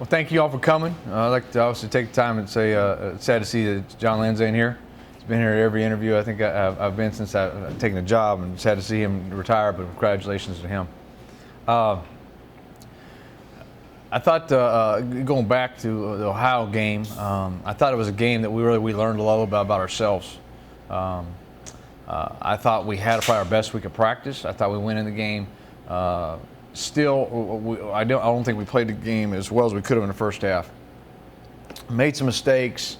Well, thank you all for coming. I'd like to obviously take the time and say it's sad to see that John Lanza in here. He's been here at every interview. I think I've been since I've taken the job, and sad to see him retire, but congratulations to him. I thought going back to the Ohio game, I thought it was a game that we learned a lot about ourselves. I thought we had probably our best week of practice. I thought we went in the game. Still, I don't think we played the game as well as we could have in the first half. Made some mistakes,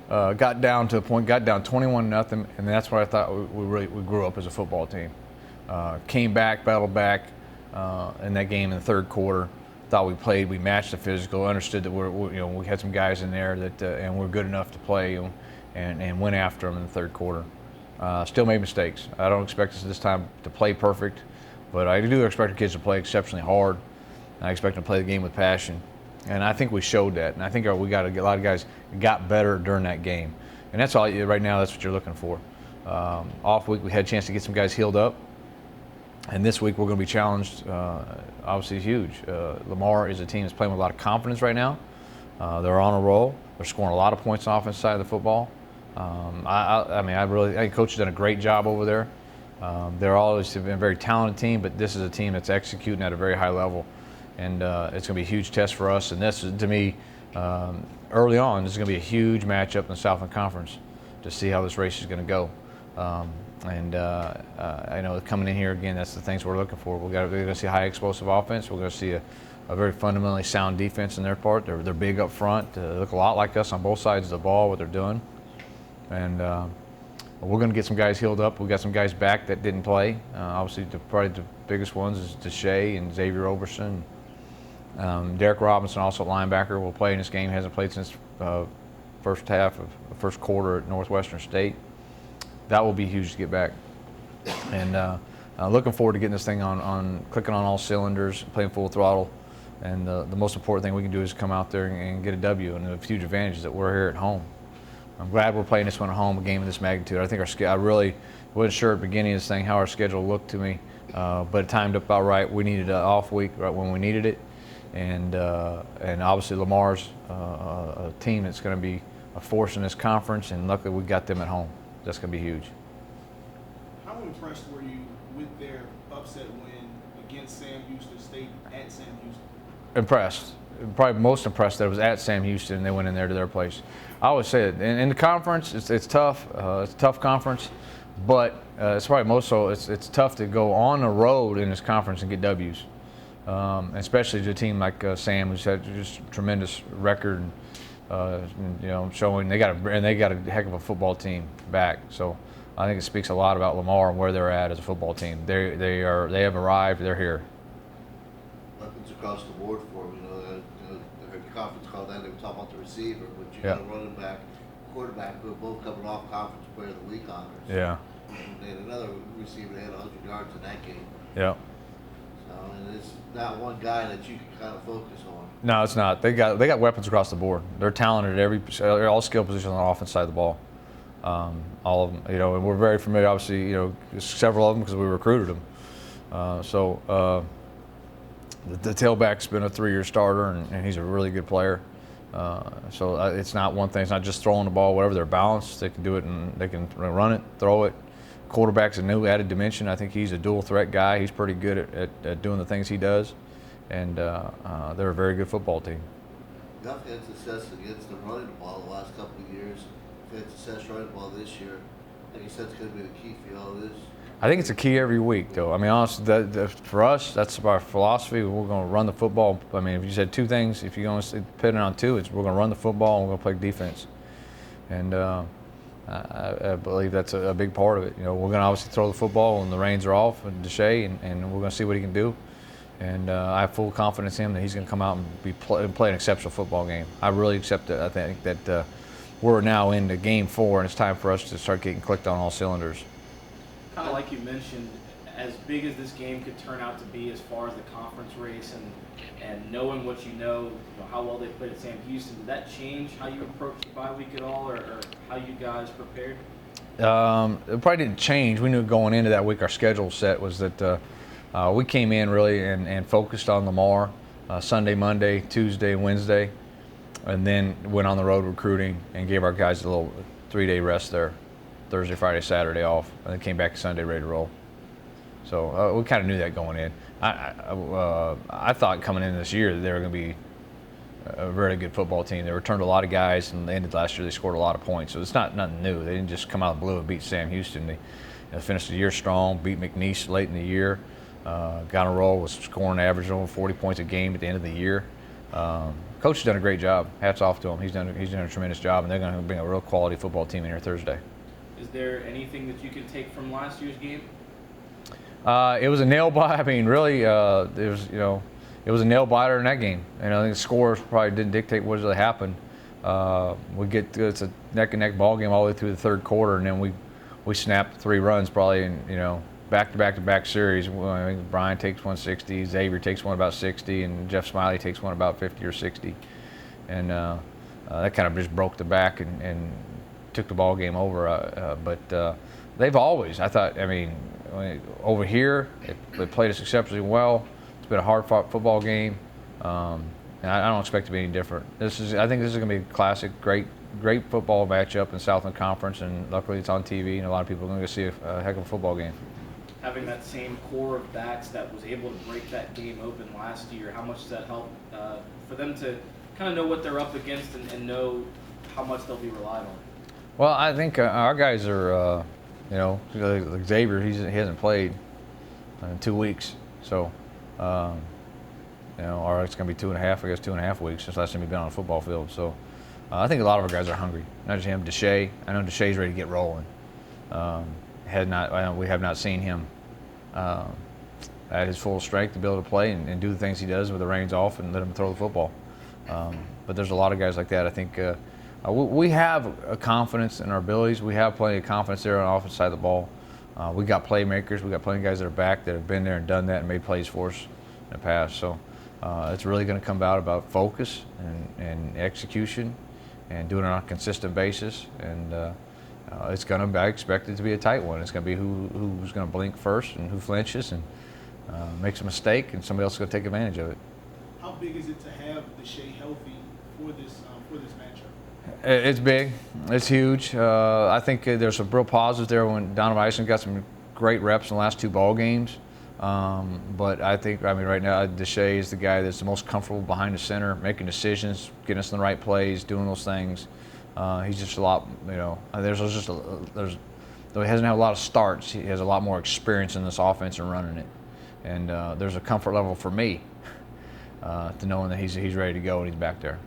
got down to a point, got down 21-0, and that's what I thought we grew up as a football team. Came back, battled back in that game in the third quarter. Thought we matched the physical, understood that we had some guys in there that and we're good enough to play and went after them in the third quarter. Still made mistakes. I don't expect us this time to play perfect. But I do expect our kids to play exceptionally hard. I expect them to play the game with passion. And I think we showed that. And I think we got a lot of guys got better during that game. And that's all right now, that's what you're looking for. Off week, we had a chance to get some guys healed up. And this week, we're going to be challenged, obviously huge. Lamar is a team that's playing with a lot of confidence right now. They're on a roll. They're scoring a lot of points on the offensive side of the football. I think Coach has done a great job over there. They're always been a very talented team, but this is a team that's executing at a very high level, and it's going to be a huge test for us. And this, to me, early on, this is going to be a huge matchup in the Southland Conference to see how this race is going to go. I know coming in here again, that's the things we're looking for. We're going to see high explosive offense. We're going to see a very fundamentally sound defense in their part. They're big up front. They look a lot like us on both sides of the ball, what they're doing, and. We're going to get some guys healed up. We've got some guys back that didn't play. Obviously, probably the biggest ones is Deshae and Xavier Oberson. Derek Robinson, also linebacker, will play in this game. Hasn't played since first half of the first quarter at Northwestern State. That will be huge to get back. And looking forward to getting this thing clicking on all cylinders, playing full throttle. And the most important thing we can do is come out there and get a W. And the huge advantage is that we're here at home. I'm glad we're playing this one at home, a game of this magnitude. I think I really wasn't sure at the beginning of this thing how our schedule looked to me, but it timed up about right. We needed an off week right when we needed it, and obviously Lamar's a team that's going to be a force in this conference, and luckily we got them at home. That's going to be huge. How impressed were you with their upset win against Sam Houston State at Sam Houston? Impressed. Probably most impressed that it was at Sam Houston and they went in there to their place. I always say it. In the conference, it's tough. It's a tough conference, but it's probably most so. It's tough to go on the road in this conference and get W's, especially to a team like Sam, who's had just tremendous record. Showing they got a heck of a football team back. So I think it speaks a lot about Lamar and where they're at as a football team. They have arrived. They're here. Weapons across the board for them. I heard the conference call that they were talking about the receiver, but you got a running back, quarterback who are both coming off conference player of the week honors. Yeah. And they had another receiver that had 100 yards in that game. Yeah. So, and it's not one guy that you can kind of focus on. No, it's not. They got weapons across the board. They're talented at all skill positions on the offense side of the ball. All of them, and we're very familiar. Obviously, several of them because we recruited them. The tailback's been a 3-year starter, and he's a really good player. So it's not one thing. It's not just throwing the ball. Whatever they're balanced, they can do it, and they can run it, throw it. Quarterback's a new added dimension. I think he's a dual threat guy. He's pretty good at doing the things he does, and they're a very good football team. You've had success against the running the ball the last couple of years. You've had success running the ball this year. I guess that's going to be the key for y'all. I think it's a key every week, though. I mean, honestly, for us, that's our philosophy. We're going to run the football. I mean, if you said two things, if you're going to put it on two, it's we're going to run the football and we're going to play defense. And I believe that's a big part of it. We're going to obviously throw the football when the reins are off with Deshae, and we're going to see what he can do. And I have full confidence in him that he's going to come out and play an exceptional football game. I really accept it. I think that we're now into Game 4, and it's time for us to start getting clicked on all cylinders. Kind of like you mentioned, as big as this game could turn out to be as far as the conference race and knowing what you know how well they played at Sam Houston, did that change how you approached the bye week at all, or how you guys prepared? It probably didn't change. We knew going into that week our schedule set was that we came in really and focused on Lamar Sunday, Monday, Tuesday, Wednesday, and then went on the road recruiting and gave our guys a little 3-day rest there, Thursday, Friday, Saturday off, and then came back Sunday ready to roll. So we kind of knew that going in. I thought coming in this year that they were going to be a very good football team. They returned a lot of guys, and they ended last year. They scored a lot of points, so it's nothing new. They didn't just come out of the blue and beat Sam Houston. They finished the year strong, beat McNeese late in the year, got on a roll, was scoring average over 40 points a game at the end of the year. Coach has done a great job. Hats off to him. He's done a tremendous job, and they're going to bring a real quality football team in here Thursday. Is there anything that you can take from last year's game? It was a nail biter. I mean, really, it was a nail biter in that game. And I think the scores probably didn't dictate what really happened. It's a neck and neck ball game all the way through the third quarter, and then we snapped 3 runs probably in back-to-back series. I think Brian takes 160, Xavier takes one about 60, and Jeff Smiley takes one about 50 or 60, and that kind of just broke the back and took the ball game over. But they've always, I thought, over here they played us exceptionally well. It's been a hard-fought football game, and I don't expect it to be any different. I think this is going to be a classic, great football matchup in Southland Conference, and luckily it's on TV, and a lot of people are going to see a heck of a football game. Having that same core of backs that was able to break that game open last year, how much does that help for them to kind of know what they're up against and know how much they'll be relied on? Well, I think our guys are, like Xavier, he hasn't played in 2 weeks, so. Or it's going to be 2.5 weeks since last time he's been on a football field. So I think a lot of our guys are hungry. Not just him, Deshae. I know Deshae's ready to get rolling. We have not seen him at his full strength to be able to play and do the things he does with the reins off and let him throw the football. But there's a lot of guys like that. I think we have a confidence in our abilities. We have plenty of confidence there on the offensive side of the ball. We got playmakers. We got plenty of guys that are back that have been there and done that and made plays for us in the past. So it's really going to come about focus and execution and doing it on a consistent basis. And it's going to, I expect it to be a tight one. It's going to be who's going to blink first and who flinches and makes a mistake, and somebody else is going to take advantage of it. How big is it to have Deshae healthy for this matchup? It's big. It's huge. I think there's some real positives there when Donovan Eisen got some great reps in the last 2 ball games. But I think, right now, Deshae is the guy that's the most comfortable behind the center, making decisions, getting us in the right plays, doing those things. He's just a lot, though he hasn't had a lot of starts, he has a lot more experience in this offense and running it. And there's a comfort level for me to knowing that he's ready to go and he's back there.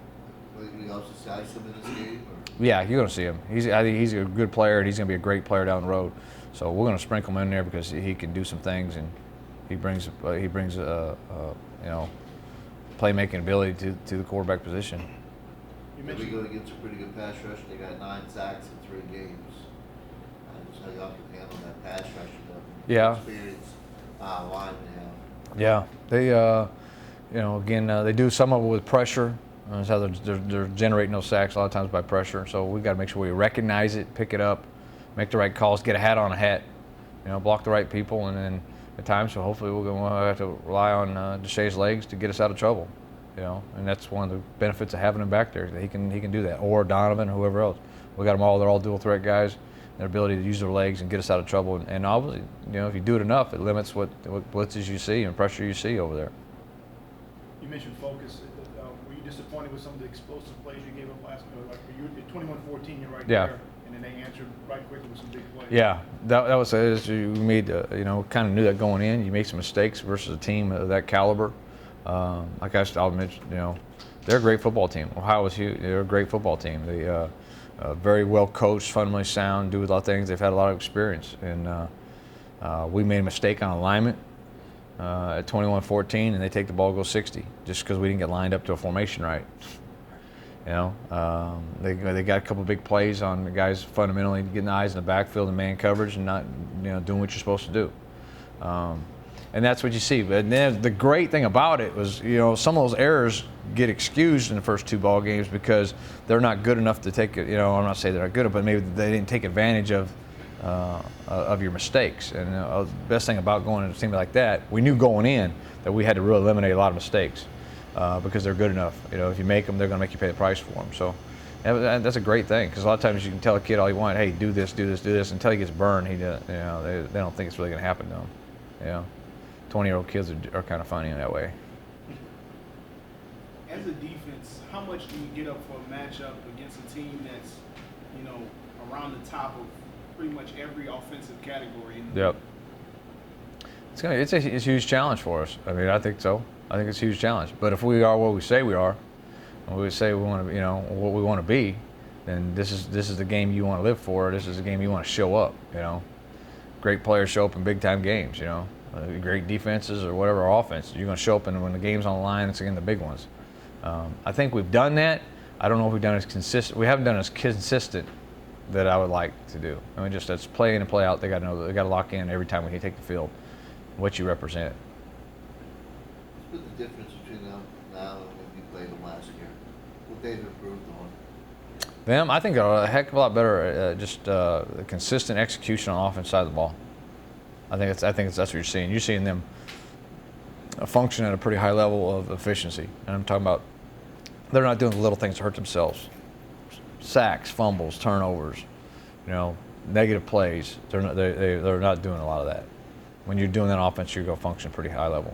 You also see him in this game? Yeah, you're going to see him. I think he's a good player, and he's going to be a great player down the road. So we're going to sprinkle him in there because he can do some things, and he brings playmaking ability to the quarterback position. They're going against a pretty good pass rush. They got 9 sacks in 3 games. Just how y'all can handle that pass rush. Yeah. Experience line they have. Yeah, they they do some of it with pressure. That's how they're generating those sacks a lot of times by pressure. So we've got to make sure we recognize it, pick it up, make the right calls, get a hat on a hat, block the right people, and then at times, so hopefully we're going to have to rely on Deshae's legs to get us out of trouble. And that's one of the benefits of having him back there. That he can do that, or Donovan, or whoever else. We got them all. They're all dual threat guys. Their ability to use their legs and get us out of trouble. And obviously, if you do it enough, it limits what blitzes you see and pressure you see over there. You mentioned focus. Were you disappointed with some of the explosive plays you gave up last night? Like you at 21-14, you're right there, and then they answered right quickly with some big plays. Yeah, that was you made. Kind of knew that going in. You made some mistakes versus a team of that caliber. Like I'll mention, they're a great football team. Ohio was huge. They're a great football team. They very well coached, fundamentally sound, do a lot of things. They've had a lot of experience, and we made a mistake on alignment at 21-14, and they take the ball, go 60, just because we didn't get lined up to a formation right. They got a couple of big plays on the guys fundamentally getting the eyes in the backfield and man coverage and not doing what you're supposed to do. And that's what you see. But then the great thing about it was, some of those errors get excused in the first 2 ball games because they're not good enough to take it. I'm not saying they're not good, but maybe they didn't take advantage of your mistakes. And the best thing about going into a team like that, we knew going in that we had to really eliminate a lot of mistakes. because they're good enough. You know, if you make them, they're going to make you pay the price for them. So and that's a great thing, because a lot of times you can tell a kid all you want, hey, do this, do this, do this, until he gets burned. He does, you know, they don't think it's really going to happen to him. You know, 20-year-old kids are kind of funny in that way. As a defense, how much do you get up for a matchup against a team that's, you know, around the top of pretty much every offensive category? Yep. It's a huge challenge for us. I mean, I think so. I think it's a huge challenge. But if we are what we say we are, and we say we want to, you know, what we want to be, then this is the game you want to live for. This is the game you want to show up. You know, great players show up in big time games. You know, great defenses or whatever offense, you're going to show up, and when the game's on the line, it's again the big ones. I think we've done that. I don't know if we've done as consistent. We haven't done as consistent that I would like to do. I mean, just that's play in and play out. They got to know. They got to lock in every time we take the field what you represent. What's the difference between them now and when you played them last year? What they've improved on? Them, I think, are a heck of a lot better. Just consistent execution on the offense side of the ball. I think that's what you're seeing. You're seeing them function at a pretty high level of efficiency, and I'm talking about they're not doing the little things to hurt themselves. Sacks, fumbles, turnovers, you know, negative plays. They're not doing a lot of that. When you're doing that offense, you go function pretty high level.